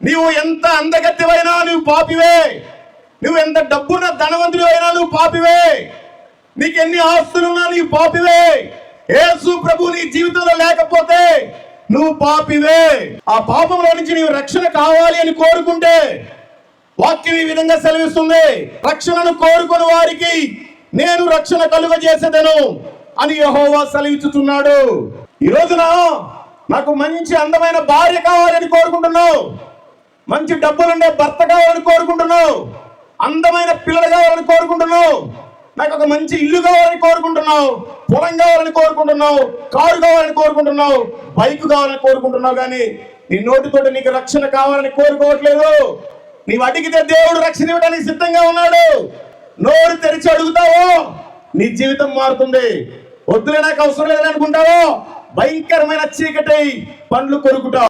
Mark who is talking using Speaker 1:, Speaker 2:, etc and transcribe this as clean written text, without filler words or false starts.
Speaker 1: నీవు ఎంత అందగత్తివైనా నువ్వు పాపివే. నువ్వు ఎంత డబ్బున్న ధనవంతుడు అయినా నువ్వు పాపివే. నీకు ఎన్ని ఆస్తులున్నా నీవు పాపివే. యేసు ప్రభు నీ జీవితంలో లేకపోతే నువ్వు పాపివే. ఆ పాపంలో నుంచి నీవు రక్షణ కావాలి అని కోరుకుంటే వాక్యం ఈ విధంగా సెలవిస్తుంది, రక్షణను కోరుకుని వారికి నేను రక్షణ కలుగజేసేదను అని యెహోవా సెలవిచ్చుతున్నాడు. ఈ రోజున నాకు మంచి అందమైన భార్య కావాలని కోరుకుంటున్నావు, మంచి డబ్బులుండే భర్త కావాలని కోరుకుంటున్నావు, అందమైన పిల్లలు కావాలని కోరుకుంటున్నావు, నాకు ఒక మంచి ఇల్లు కావాలని కోరుకుంటున్నావు, పొలం కావాలని కోరుకుంటున్నావు, కారు కావాలని కోరుకుంటున్నావు, బైక్ కావాలని కోరుకుంటున్నావు. కానీ నీ నోటితోటి నీకు రక్షణ కావాలని కోరుకోవట్లేదు. నీవు అడిగితే దేవుడు రక్షణ ఇవ్వడానికి సిద్ధంగా ఉన్నాడు. నోరు తెరిచి అడుగుతావో నీ జీవితం మారుతుంది. వద్దులే నాకు అవసరం లేదని అనుకుంటావో భయంకరమైన చీకటి పండ్లు కొరుకుతావు.